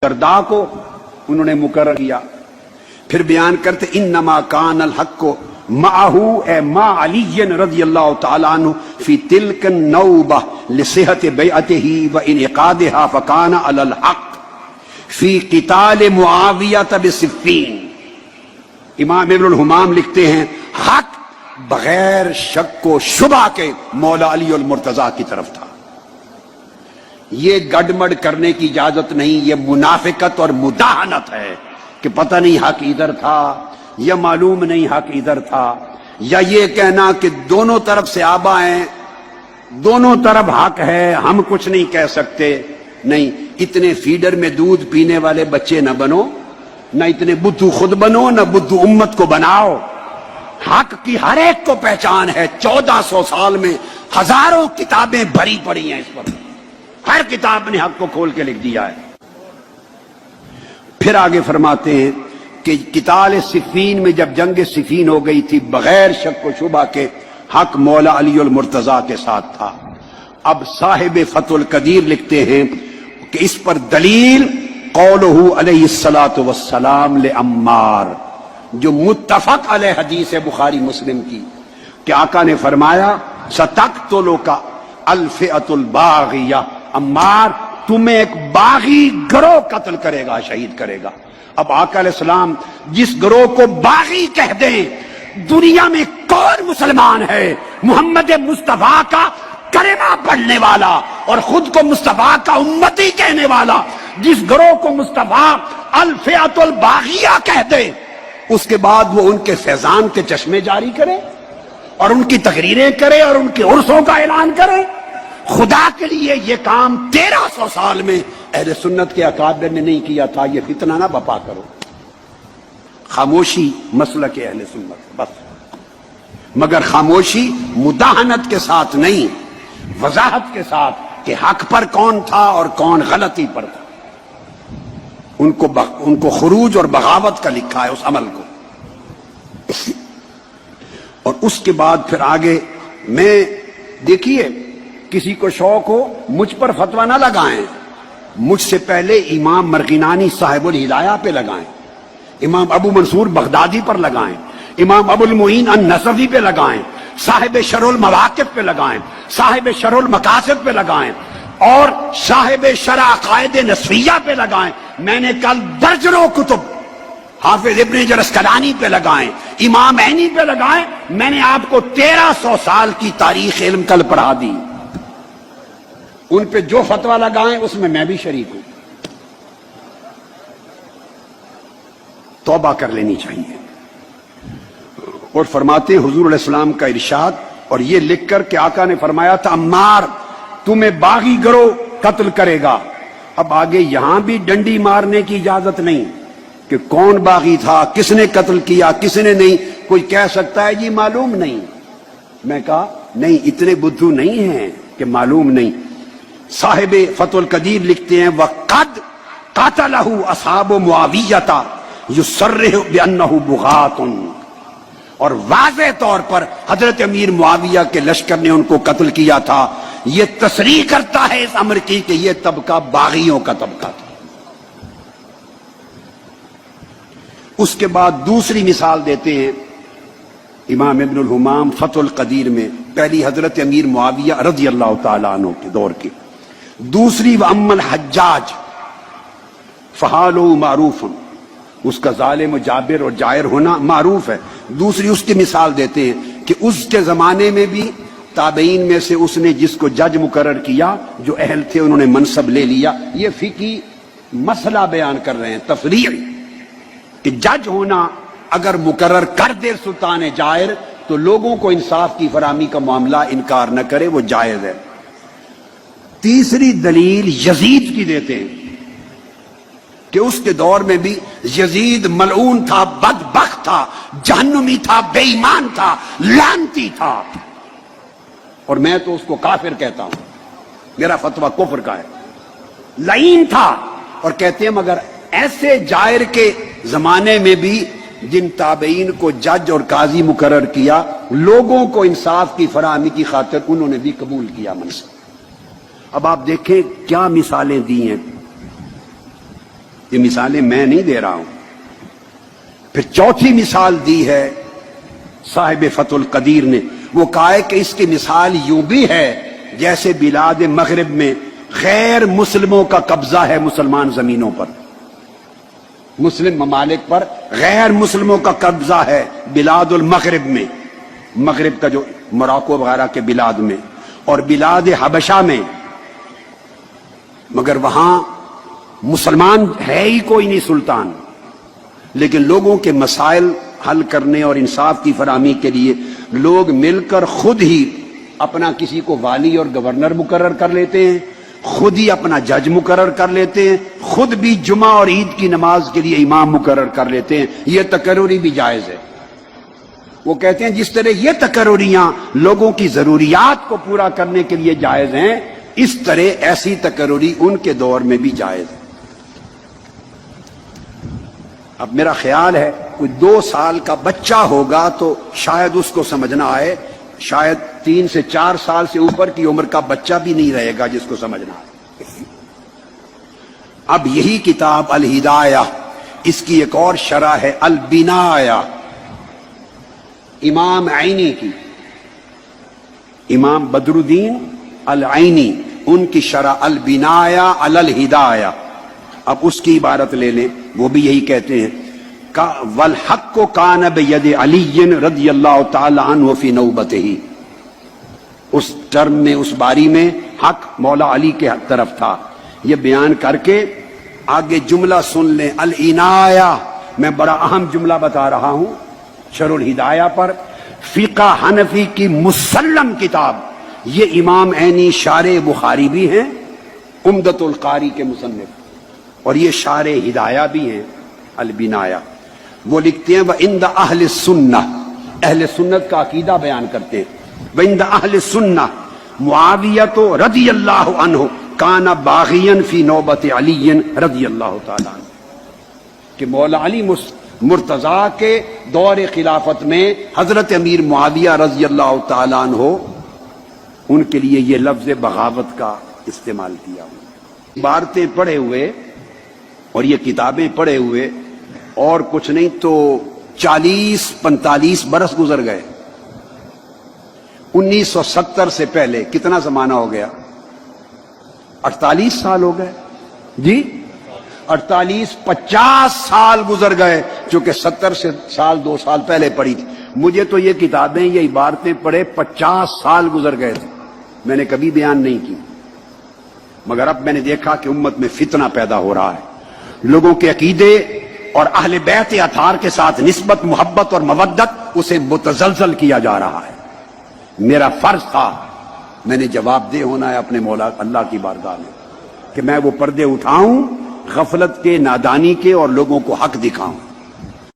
دردا کو انہوں نے مقرر کیا. پھر بیان کرتے انما کان الحق معہو اے ما علی رضی اللہ تعالیٰ عنہ فی تلک النوبہ لصحت بیعتہ و انعقادہا فکان علی الحق فی قتال معاویہ بصفین. امام ابن الحمام لکھتے ہیں حق بغیر شک و شبہ کے مولا علی المرتضیٰ کی طرف تھا. یہ گڑمڑ کرنے کی اجازت نہیں، یہ منافقت اور مداہنت ہے کہ پتہ نہیں حق ادھر تھا یا معلوم نہیں حق ادھر تھا، یا یہ کہنا کہ دونوں طرف سے آبا ہیں، دونوں طرف حق ہے، ہم کچھ نہیں کہہ سکتے. نہیں، اتنے فیڈر میں دودھ پینے والے بچے نہ بنو، نہ اتنے بدھو خود بنو، نہ بدھو امت کو بناؤ. حق کی ہر ایک کو پہچان ہے. 1400 سال میں ہزاروں کتابیں بھری پڑی ہیں اس پر، ہر کتاب نے حق کو کھول کے لکھ دیا ہے. پھر آگے فرماتے ہیں کہ قتال صفین میں جب جنگ صفین ہو گئی تھی، بغیر شک و شبہ کے حق مولا علی المرتضیٰ کے ساتھ تھا. اب صاحب فتح القدیر لکھتے ہیں کہ اس پر دلیل قولہ علیہ الصلاۃ والسلام لعمار، جو متفق علیہ حدیث بخاری مسلم کی، کہ آقا نے فرمایا ستقتلک الفئۃ الباغیہ، عمار تمہیں ایک باغی گروہ قتل کرے گا، شہید کرے گا. اب آقا علیہ السلام جس گروہ کو باغی کہہ دیں، دنیا میں کون مسلمان ہے محمد مصطفیٰ کا کلمہ پڑھنے والا اور خود کو مصطفیٰ کا امتی کہنے والا، جس گروہ کو مصطفیٰ الفئۃ الباغیہ کہہ دے، اس کے بعد وہ ان کے فیضان کے چشمے جاری کرے اور ان کی تقریریں کرے اور ان کے عرسوں کا اعلان کرے. خدا کے لیے یہ کام 1300 سال میں اہل سنت کے اکابر نے نہیں کیا تھا. یہ فتنہ نہ بپا کرو. خاموشی مسلک اہل سنت بس، مگر خاموشی مداہنت کے ساتھ نہیں، وضاحت کے ساتھ کہ حق پر کون تھا اور کون غلطی پر تھا. ان کو خروج اور بغاوت کا لکھا ہے اس عمل کو. اور اس کے بعد پھر آگے میں دیکھیے، کسی کو شوق ہو مجھ پر فتویٰ نہ لگائیں، مجھ سے پہلے امام مرغینانی صاحب الہدایہ پہ لگائیں، امام ابو منصور بغدادی پر لگائیں، امام ابو المعین النصفی پہ لگائیں، صاحب شرح المواقف پہ لگائیں، صاحب شرح المقاصد پہ لگائیں، اور صاحب شرح عقائد نصفیہ پہ لگائیں. میں نے کل درجنوں کتب حافظ ابن جرسکلانی پہ لگائیں، امام عینی پہ لگائیں. میں نے آپ کو 1300 سال کی تاریخ علم کل پڑھا دی. ان پہ جو فتویٰ لگائیں اس میں بھی شریک ہوں. توبہ کر لینی چاہیے. اور فرماتے ہیں حضور علیہ السلام کا ارشاد، اور یہ لکھ کر کہ آقا نے فرمایا تھا عمار تمہیں باغی گروہ قتل کرے گا. اب آگے یہاں بھی ڈنڈی مارنے کی اجازت نہیں کہ کون باغی تھا، کس نے قتل کیا، کس نے نہیں. کوئی کہہ سکتا ہے جی معلوم نہیں. میں کہا نہیں، اتنے بدھو نہیں ہیں کہ معلوم نہیں. صاحب فتح القدیر لکھتے ہیں وَقَدْ قَتَلَهُ أَصْحَابُ مُعَاوِيَّةَ يُصَرِّحُ بِأَنَّهُ بُغَاةٌ، اور واضح طور پر حضرت امیر معاویہ کے لشکر نے ان کو قتل کیا تھا. یہ تصریح کرتا ہے اس امر کی کہ یہ طبقہ باغیوں کا طبقہ تھا. اس کے بعد دوسری مثال دیتے ہیں امام ابن الحمام فتح القدیر میں، پہلی حضرت امیر معاویہ رضی اللہ تعالیٰ عنہ کے دور کی. دوسری وَأَمَّا الْحَجَّاجِ فَحَالُهُ مَعْرُوفٌ، اس کا ظالم و جابر اور جائر ہونا معروف ہے. دوسری اس کی مثال دیتے ہیں کہ اس کے زمانے میں بھی تابعین میں سے اس نے جس کو جج مقرر کیا، جو اہل تھے انہوں نے منصب لے لیا. یہ فقہی مسئلہ بیان کر رہے ہیں، تفریع، کہ جج ہونا اگر مقرر کر دے سلطان جائر تو لوگوں کو انصاف کی فراہمی کا معاملہ انکار نہ کرے، وہ جائز ہے. تیسری دلیل یزید کی دیتے ہیں کہ اس کے دور میں بھی یزید ملعون تھا، بدبخت تھا، جہنمی تھا، بے ایمان تھا، لعنتی تھا، اور میں تو اس کو کافر کہتا ہوں، میرا فتویٰ کفر کا ہے. لعین تھا، اور کہتے ہیں مگر ایسے جائر کے زمانے میں بھی جن تابعین کو جج اور قاضی مقرر کیا، لوگوں کو انصاف کی فراہمی کی خاطر انہوں نے بھی قبول کیا منصب. اب آپ دیکھیں کیا مثالیں دی ہیں. یہ مثالیں میں نہیں دے رہا ہوں. پھر چوتھی مثال دی ہے صاحب فتح القدیر نے. وہ کہا ہے کہ اس کی مثال یوں بھی ہے جیسے بلاد مغرب میں غیر مسلموں کا قبضہ ہے مسلمان زمینوں پر. مسلم ممالک پر غیر مسلموں کا قبضہ ہے بلاد المغرب میں، مغرب کا جو موراکو وغیرہ کے بلاد میں، اور بلاد حبشہ میں. مگر وہاں مسلمان ہے ہی کوئی نہیں سلطان، لیکن لوگوں کے مسائل حل کرنے اور انصاف کی فراہمی کے لیے لوگ مل کر خود ہی اپنا کسی کو والی اور گورنر مقرر کر لیتے ہیں، خود ہی اپنا جج مقرر کر لیتے ہیں، خود بھی جمعہ اور عید کی نماز کے لیے امام مقرر کر لیتے ہیں. یہ تقرری بھی جائز ہے. وہ کہتے ہیں جس طرح یہ تقرریاں لوگوں کی ضروریات کو پورا کرنے کے لیے جائز ہیں، اس طرح ایسی تقرری ان کے دور میں بھی جائز ہے. اب میرا خیال ہے کوئی 2 سال کا بچہ ہوگا تو شاید اس کو سمجھنا آئے، شاید 3 سے 4 سال سے اوپر کی عمر کا بچہ بھی نہیں رہے گا جس کو سمجھنا آئے. اب یہی کتاب الہدایہ، اس کی ایک اور شرح ہے البنایہ، امام عینی کی، امام بدر الدین العینی، ان کی شرح البنایہ علی الہدایہ. اب اس کی عبارت لے لیں، وہ بھی یہی کہتے ہیں والحق کان بید علی رضی اللہ تعالی عنہ فی نوبتہ. اس ٹرم میں، اس باری میں حق مولا علی کے طرف تھا. یہ بیان کر کے آگے جملہ سن لیں العنایہ. میں بڑا اہم جملہ بتا رہا ہوں شرح الہدایہ پر. فقہ حنفی کی مسلم کتاب، یہ امام عینی شارح بخاری بھی ہیں، عمدۃ القاری کے مصنف، اور یہ شارح ہدایہ بھی ہیں البنایہ. وہ لکھتے ہیں وَعِنْدَ أَهْلِ السُّنَّةِ، اہل سنت کا عقیدہ بیان کرتے ہیں. وَعِنْدَ أَهْلِ السُّنَّةِ معاویہ رضی اللہ عنہ کان باغیاً فی نوبت علی رضی اللہ تعالیٰ عنہ، کہ مولا علی مرتضیٰ کے دور خلافت میں حضرت امیر معاویہ رضی اللہ تعالیٰ عنہ، ان کے لیے یہ لفظ بغاوت کا استعمال کیا. عبارتیں پڑھے ہوئے اور یہ کتابیں پڑھے ہوئے اور کچھ نہیں تو 40-45 برس گزر گئے. 1970 سے پہلے کتنا زمانہ ہو گیا؟ 48 سال ہو گئے جی. 48-50 سال گزر گئے، چونکہ 70 سال 2 سال پہلے پڑھی تھی. مجھے تو یہ کتابیں، یہ عبارتیں پڑھے 50 سال گزر گئے تھے، میں نے کبھی بیان نہیں کی. مگر اب میں نے دیکھا کہ امت میں فتنہ پیدا ہو رہا ہے، لوگوں کے عقیدے اور اہل بیت اطہار کے ساتھ نسبت، محبت اور مودت، اسے متزلزل کیا جا رہا ہے. میرا فرض تھا، میں نے جواب دہ ہونا ہے اپنے مولا اللہ کی بارگاہ میں، کہ میں وہ پردے اٹھاؤں غفلت کے، نادانی کے، اور لوگوں کو حق دکھاؤں.